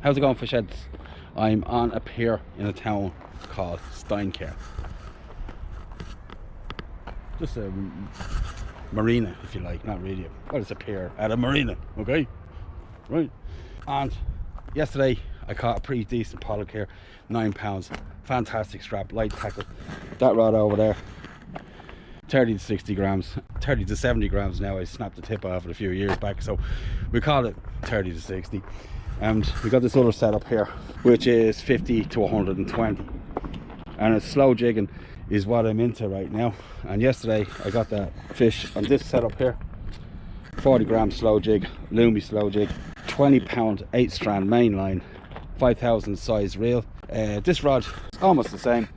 How's it going, fish heads? I'm on a pier in a town called Steinkjer. Just a marina, if you like, not really. Well, it's a pier at a marina, okay? Right. And yesterday I caught a pretty decent pollock here, 9 pounds. Fantastic strap, light tackle. That rod over there, 30 to 60 grams, 30 to 70 grams now. I snapped the tip off it a few years back, so we call it 30 to 60. And we got this other setup here, which is 50 to 120. And it's slow jigging is what I'm into right now. And yesterday I got that fish on this setup here, 40 gram slow jig, loomy slow jig, 20 pound 8 strand main line, 5,000 size reel. This rod is almost the same,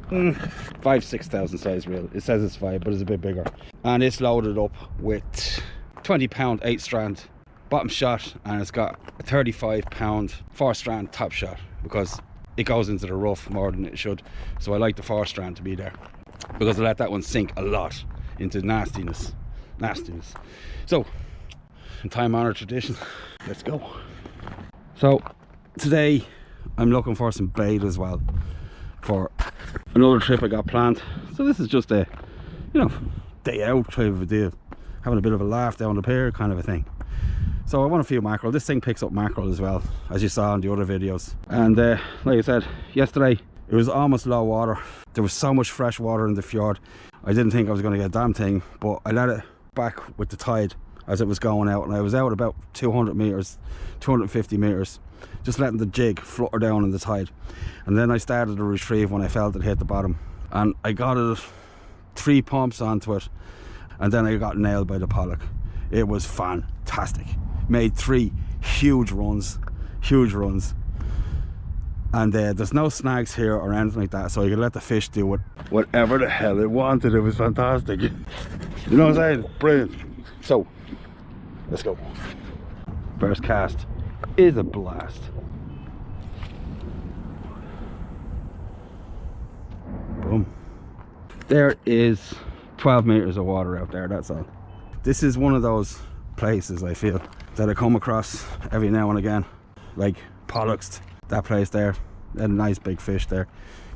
6,000 size reel. It says it's 5, but it's a bit bigger. And it's loaded up with 20 pound 8 strand bottom shot, and it's got a 35 pound 4 strand top shot, because it goes into the rough more than it should. So I like the 4 strand to be there, because I let that one sink a lot into nastiness. So, in time-honored tradition, let's go. So today I'm looking for some bait as well for another trip I got planned. So this is just a, you know, day out type of a deal, having a bit of a laugh down the pier kind of a thing. So I want a few mackerel. This thing picks up mackerel as well, as you saw in the other videos. And like I said, yesterday it was almost low water. There was so much fresh water in the fjord. I didn't think I was going to get a damn thing, but I let it back with the tide as it was going out, and I was out about 200 meters, 250 meters, just letting the jig flutter down in the tide. And then I started to retrieve when I felt it hit the bottom, and I got it 3 pumps onto it, and then I got nailed by the pollock. It was fantastic. Made 3 huge runs, and there's no snags here or anything like that, so I could let the fish do whatever the hell it wanted. It was fantastic. You know what I'm saying? Brilliant. So let's go. First cast is a blast. Boom. There is 12 meters of water out there, that's all. This is one of those places, I feel, that I come across every now and again, like pollocks, that place there, a nice big fish there,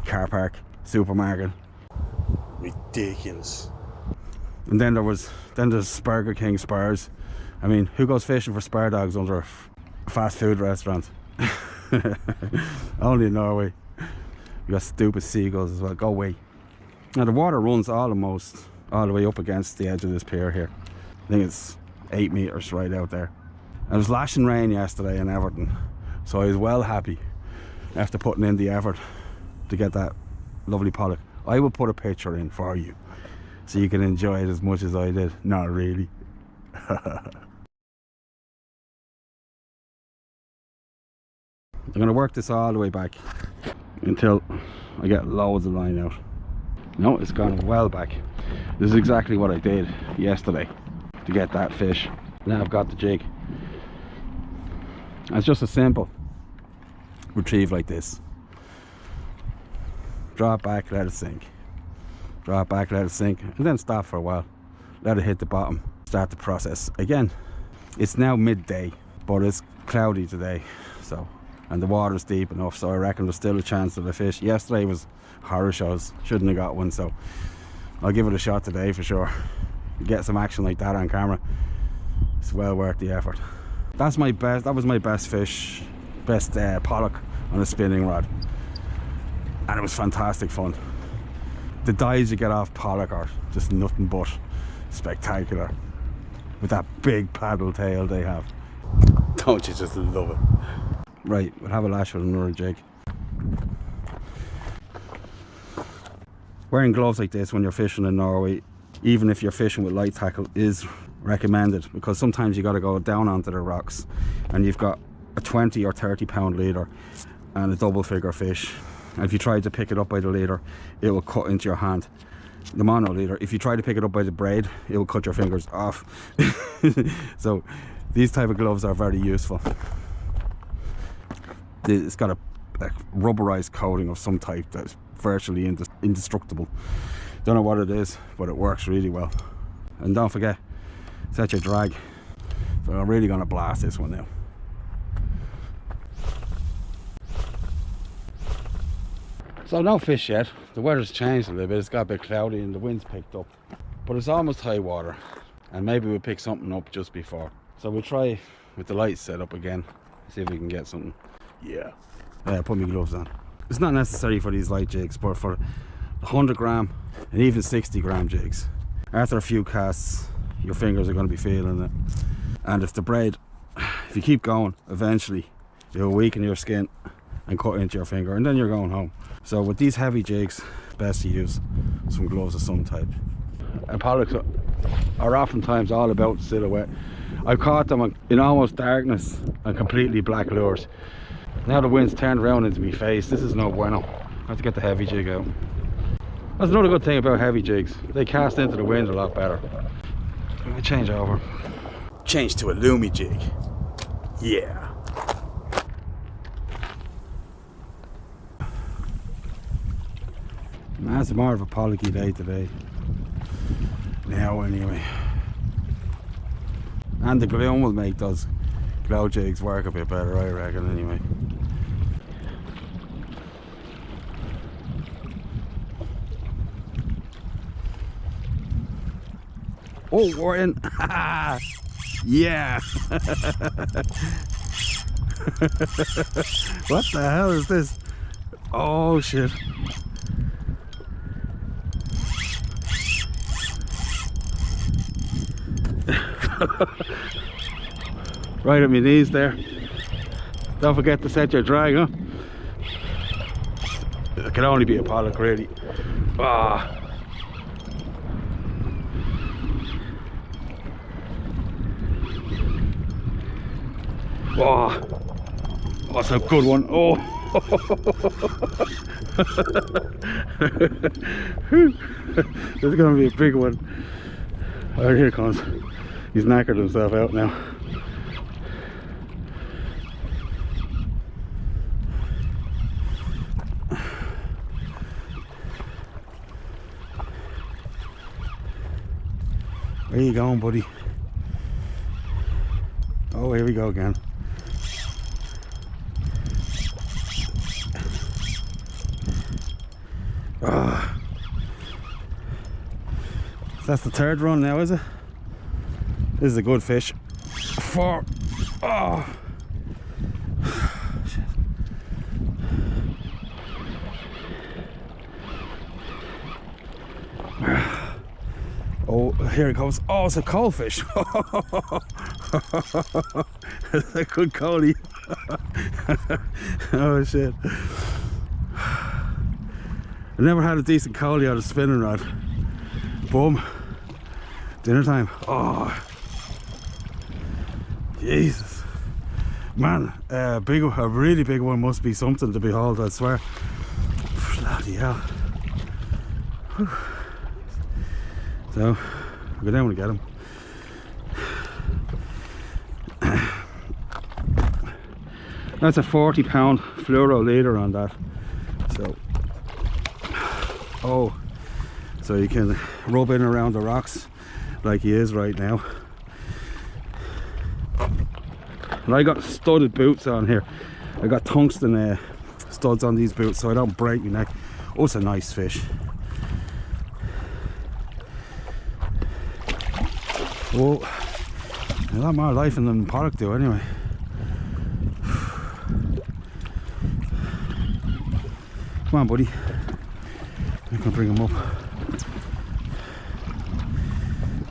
car park, supermarket, ridiculous. And then there's Burger King spurs. I mean, who goes fishing for spur dogs under a fast food restaurant? Only in Norway. You got stupid seagulls as well. Go away. Now the water runs almost all the way up against the edge of this pier here. I think it's 8 meters right out there. And it was lashing rain yesterday in Everton, so I was well happy after putting in the effort to get that lovely pollock. I will put a picture in for you so you can enjoy it as much as I did. Not really. I'm going to work this all the way back until I get loads of line out. No, it's gone well back. This is exactly what I did yesterday to get that fish. Now I've got the jig. And it's just a simple retrieve like this. Draw it back, let it sink. Draw it back, let it sink, and then stop for a while. Let it hit the bottom. Start the process again. It's now midday, but it's cloudy today, so, and the water's deep enough, so I reckon there's still a chance of a fish. Yesterday was horror shows, shouldn't have got one, so I'll give it a shot today for sure. Get some action like that on camera, it's well worth the effort. That was my best fish, best pollock on a spinning rod, and it was fantastic fun. The dives you get off pollock are just nothing but spectacular, with that big paddle tail they have. Don't you just love it? Right, we'll have a lash with another jig. Wearing gloves like this when you're fishing in Norway, even if you're fishing with light tackle, is recommended, because sometimes you got to go down onto the rocks and you've got a 20 or 30 pound leader and a double figure fish, and if you try to pick it up by the leader, it will cut into your hand. The mono leader, if you try to pick it up by the braid, it will cut your fingers off. So these type of gloves are very useful. It's got a rubberized coating of some type that's virtually indestructible. Don't know what it is, but it works really well. And don't forget, set your drag. So I'm really going to blast this one now. So no fish yet. The weather's changed a little bit. It's got a bit cloudy and the wind's picked up. But it's almost high water. And maybe we'll pick something up just before. So we'll try with the lights set up again. See if we can get something. Yeah. Put my gloves on. It's not necessary for these light jigs, but for 100 gram and even 60 gram jigs, after a few casts, your fingers are going to be feeling it. And if the braid, if you keep going, eventually it'll weaken your skin and cut into your finger, and then you're going home. So with these heavy jigs, best to use some gloves of some type. And pollocks are oftentimes all about silhouette. I've caught them in almost darkness and completely black lures. Now the wind's turned around into my face. This is no bueno. I have to get the heavy jig out. That's another good thing about heavy jigs. They cast into the wind a lot better. Let me change over. Change to a loomy jig. Yeah. Man, it's more of a pollocky day today. Now anyway. And the gloom will make those glow jigs work a bit better, I reckon, anyway. Oh, we're in. Yeah. What the hell is this? Oh shit. Right at my knees there. Don't forget to set your drag, huh? It can only be a pollock, really. Ah. Oh, that's a good one. Oh. This is going to be a big one. Oh, here it comes. He's knackered himself out now. Where you going, buddy? Oh, here we go again. Oh. That's the third run now, is it? This is a good fish. 4. Oh. Shit. Oh, here it comes. Oh, it's a coalfish. That's a good coalie. Oh shit. I never had a decent coalie on a spinning rod. Boom. Dinner time. Oh. Jesus. Man, a really big one must be something to behold, I swear. Bloody hell. So, I'll go down and get him. That's a 40-pound fluoro leader on that. So, oh, so you can rub in around the rocks like he is right now. And I got studded boots on here. I got tungsten studs on these boots so I don't break my neck. Oh, it's a nice fish. Oh, a lot more life in them than pollock do anyway. Come on, buddy. I can bring him up.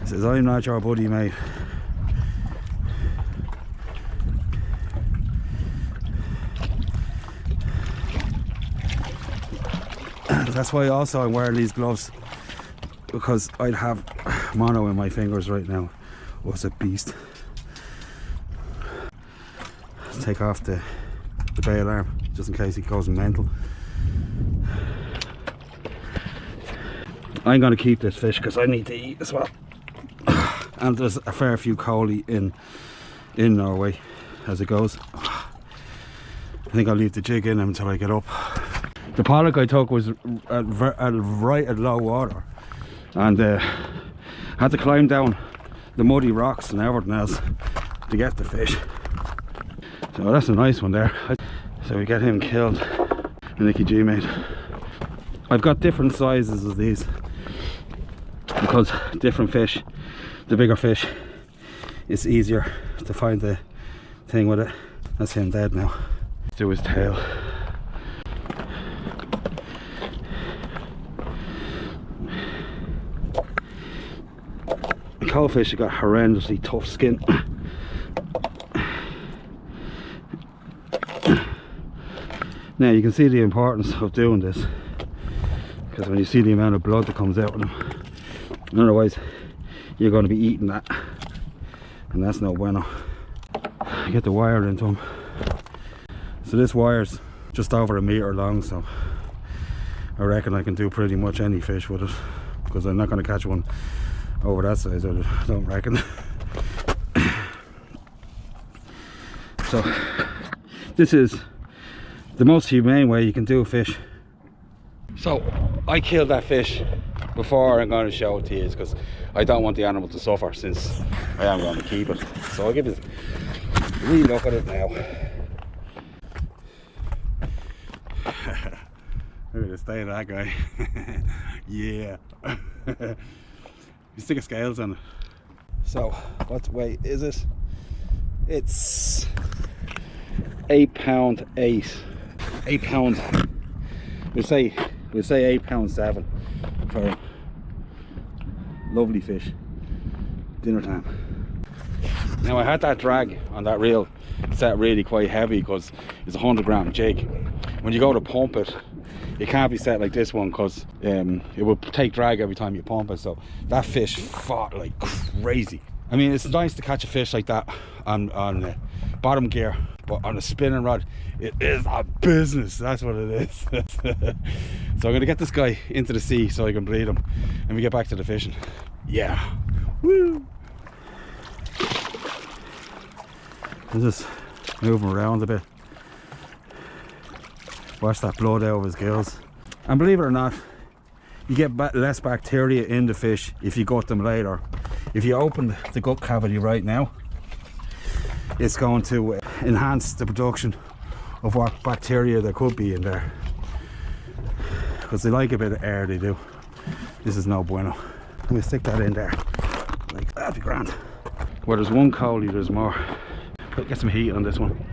He says, I'm not your buddy, mate. That's why also I'm wearing these gloves, because I'd have mono in my fingers right now. What's a beast. Let's take off the bail arm just in case he goes mental. I'm going to keep this fish because I need to eat as well. And there's a fair few coalie in Norway as it goes. I think I'll leave the jig in until I get up. The pollock I took was right at low water, and had to climb down the muddy rocks and everything else to get the fish. So that's a nice one there. So we get him killed. Nicky G, mate. I've got different sizes of these because different fish, the bigger fish, it's easier to find the thing with it. That's him dead now. Do his tail. Coalfish have got horrendously tough skin. Now you can see the importance of doing this, because when you see the amount of blood that comes out of them, otherwise you're going to be eating that, and that's no bueno. I get the wire into them. So this wire's just over a metre long, so I reckon I can do pretty much any fish with it, because I'm not going to catch one over that size, I don't reckon. So this is the most humane way you can do a fish. So I killed that fish before I'm going to show it to you, because I don't want the animal to suffer, since I am going to keep it. So I'll give it a wee look at it now. Look at the state of that guy. Yeah. You stick a scales on it. So what weight is it? It's 8 pound 8. 8 pound. We'll say 8 pound 7 for a lovely fish. Dinner time. Now I had that drag on that reel set really quite heavy, because it's a 100-gram jig. When you go to pump it, it can't be set like this one, because it will take drag every time you pump it. So that fish fought like crazy. I mean, it's nice to catch a fish like that on bottom gear, but on a spinning rod, it is a business. That's what it is. So I'm gonna get this guy into the sea so I can bleed him, and we get back to the fishing. Yeah. Woo! I'll just move him around a bit. Wash that blood out of his gills. And believe it or not, you get less bacteria in the fish if you gut them later. If you open the gut cavity right now, it's going to enhance the production of what bacteria there could be in there, because they like a bit of air, they do. This is no bueno. Let me stick that in there, like that'd be grand. Where there's one collie, there's more. But get some heat on this one.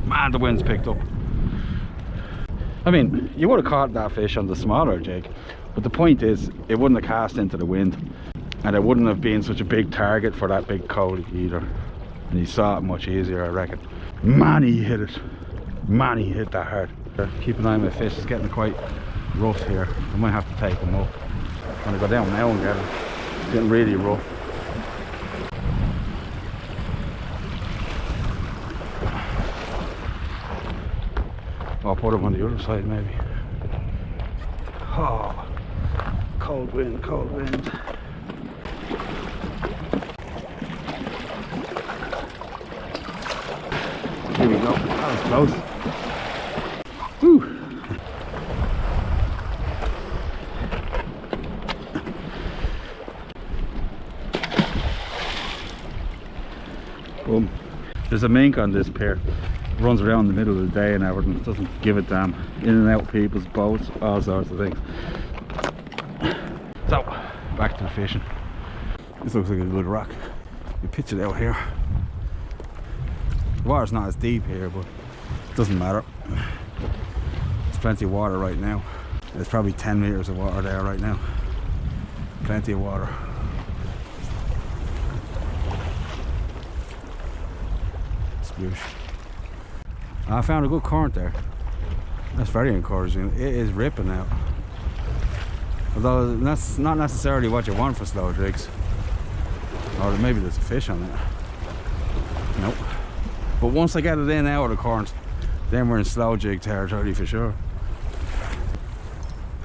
Man, the wind's picked up. I mean, you would have caught that fish on the smaller jig, but the point is, it wouldn't have cast into the wind, and it wouldn't have been such a big target for that big collie either. And you saw it much easier, I reckon. Man, he hit it. Man, he hit that hard. Keep an eye on my fish, it's getting quite rough here. I might have to take him up. I'm gonna go down now and get him. It's getting really rough. I'll put him on the other side maybe. Oh, cold wind, cold wind. Here we go. That was close. Whew. Boom. There's a mink on this pier. Runs around in the middle of the day and everything. Doesn't give a damn. In and out of people's boats, all sorts of things. So, back to the fishing. This looks like a good rock. You pitch it out here. The water's not as deep here, but it doesn't matter. There's plenty of water right now. There's probably 10 meters of water there right now. Plenty of water. Sploosh. I found a good current there. That's very encouraging. It is ripping out. Although that's not necessarily what you want for slow jigs. Or maybe there's a fish on it. Nope. But once I get it in out of the current, then we're in slow jig territory for sure.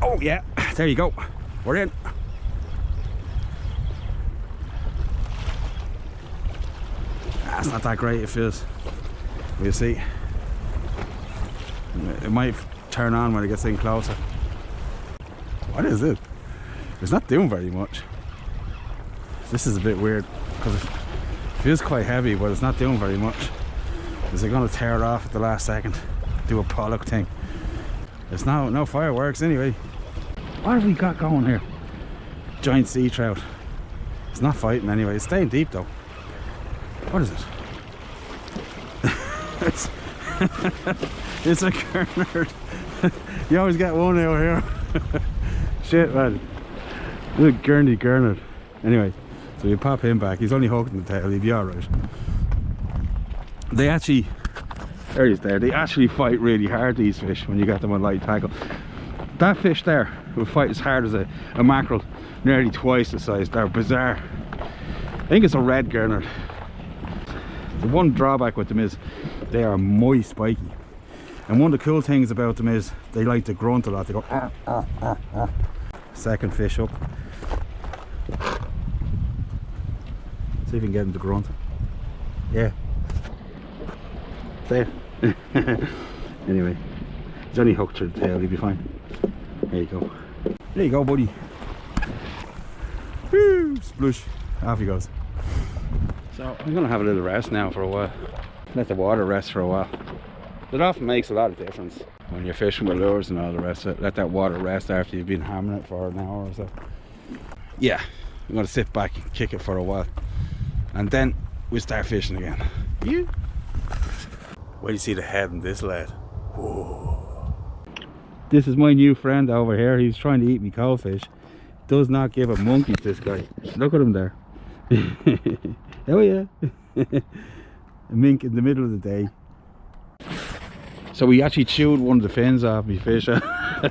Oh yeah, there you go. We're in. That's not that great, it feels. We'll see. It might turn on when it gets in closer. What is it? It's not doing very much. This is a bit weird because it feels quite heavy, but it's not doing very much. Is it going to tear it off at the last second? Do a pollock thing? There's no fireworks anyway. What have we got going here? Giant sea trout. It's not fighting anyway. It's staying deep though. What is it? It's a gurnard. You always get one out here. Shit, man. Little gurnard. Anyway, so you pop him back. He's only hooked in the tail. He'll be alright. They actually, there he's there. They actually fight really hard, these fish, when you get them on light tackle. That fish there will fight as hard as a mackerel, nearly twice the size. They're bizarre. I think it's a red gurnard. The one drawback with them is they are muy spiky. And one of the cool things about them is they like to grunt a lot. They go ah, ah, ah, ah. Second fish up. See if we can get him to grunt. Yeah. There. Anyway, he's only hooked to the tail, he'll be fine. There you go. There you go, buddy. Woo! Splush. Off he goes. So I'm gonna have a little rest now for a while. Let the water rest for a while. It often makes a lot of difference when you're fishing with lures and all the rest of it. Let that water rest after you've been hammering it for an hour or so. Yeah, I'm gonna sit back and kick it for a while, and then we'll start fishing again. Yeah. Where do you see the head in this lad? Whoa. This is my new friend over here. He's trying to eat me coalfish. Does not give a monkey, this guy. Look at him there. Oh yeah. A mink in the middle of the day. So we actually chewed one of the fins off me fish to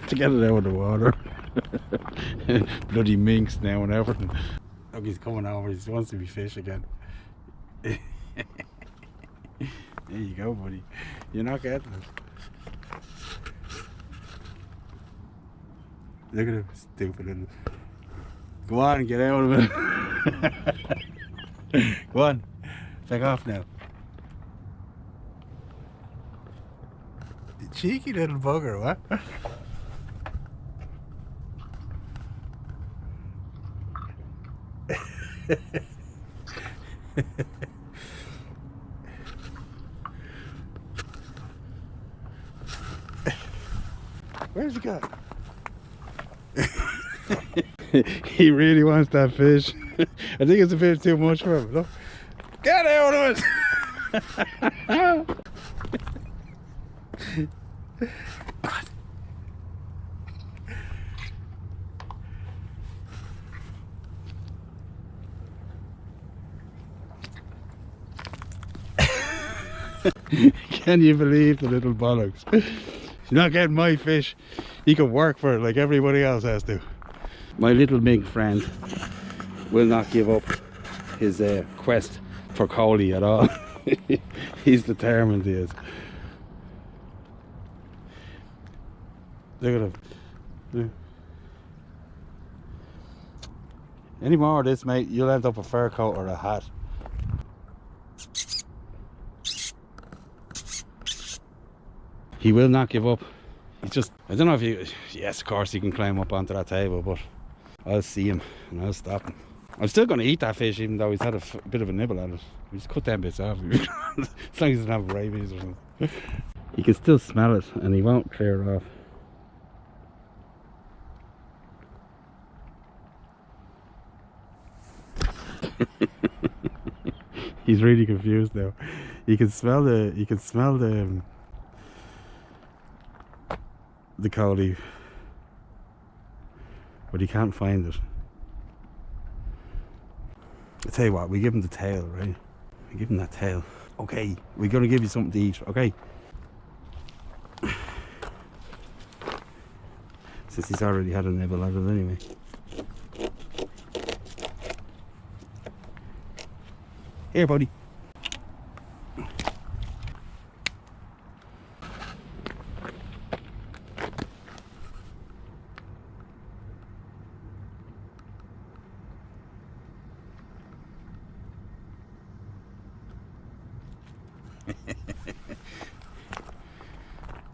get it out of the water. Bloody minks now and everything. Look, he's coming over. He wants to be fish again. There you go, buddy. You're not getting it. Look at him, stupid little. Go on and get out of it. Go on, back off now. You cheeky little bugger, what? Where's he got? He really wants that fish. I think it's a bit too much for him. Look. Get out of it! Can you believe the little bollocks? He's not getting my fish. He can work for it like everybody else has to. My little mink friend will not give up his quest for Coley at all. He's determined, he is. Look at him. Yeah. Any more of this, mate, you'll end up a fur coat or a hat. He will not give up. He's just, I don't know if he, yes, of course he can climb up onto that table, but I'll see him and I'll stop him. I'm still going to eat that fish even though he's had a bit of a nibble at it. We just cut them bits off. As long as he doesn't have rabies or something. You can still smell it and he won't clear it off. He's really confused now. You can smell the Coley, but he can't find it. I tell you what, we give him the tail, right? We give him that tail. Okay, we're gonna give you something to eat, okay? Since he's already had a nibble at it anyway. Here, buddy.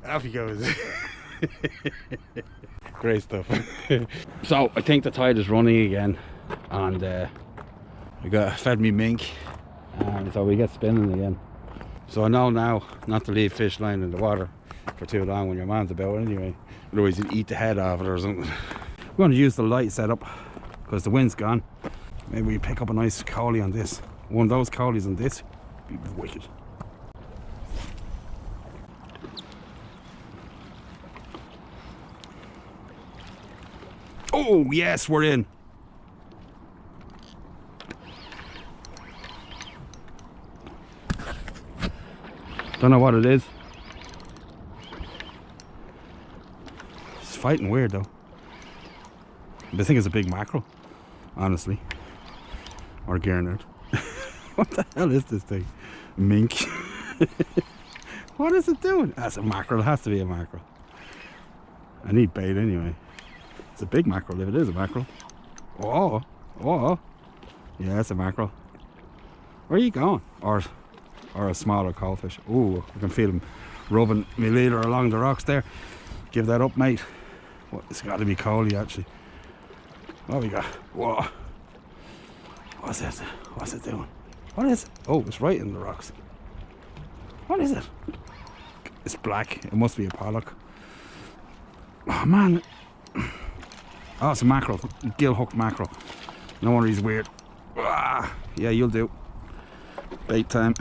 Off he goes. Great stuff. So I think the tide is running again, and we got fed me mink, and so we get spinning again. So I know now not to leave fish lying in the water. for too long when your man's about anyway. Otherwise you'd eat the head off it or something. We're going to use the light setup because the wind's gone. Maybe we pick up a nice collie on this. One of those collies on this would be wicked. Oh yes, we're in. Don't know what it is. It's fighting weird though. I think it's a big mackerel, honestly. Or Gernard. What the hell is this thing? Mink. What is it doing? That's a mackerel. It has to be a mackerel. I need bait anyway. It's a big mackerel if it is a mackerel. Oh, oh. Yeah, it's a mackerel. Where are you going? Or a smaller coalfish. Ooh, I can feel him rubbing my leader along the rocks there. Give that up, mate. What, it's got to be collie actually. What we got? Whoa. What's it? What's it doing? What is it? Oh, it's right in the rocks. What is it? It's black. It must be a pollock. Oh man. Oh, it's a mackerel. Gill hook mackerel. No wonder he's weird. Ah, yeah, you'll do. Bait time.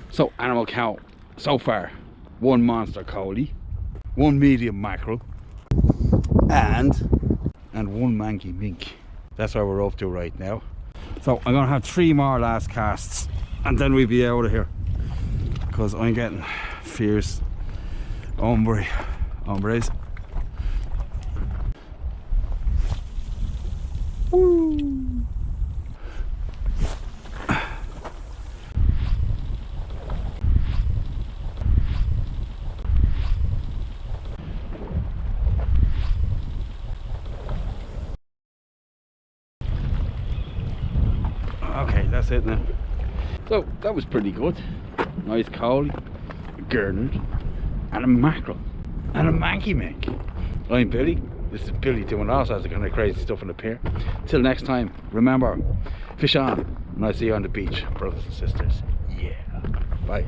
So, animal count so far: one monster collie, one medium mackerel, and one manky mink. That's what we're up to right now. So I'm gonna have 3 more last casts and then we'll be out of here, because I'm getting fierce hombres. Woo. Okay, that's it now. So that was pretty good. Nice collie, a Gernard, and a mackerel, and a manky mink. I'm Billy. This is Billy doing all sorts of kind of crazy stuff in the pier. Till next time, remember, fish on, and I'll see you on the beach, brothers and sisters. Yeah. Bye.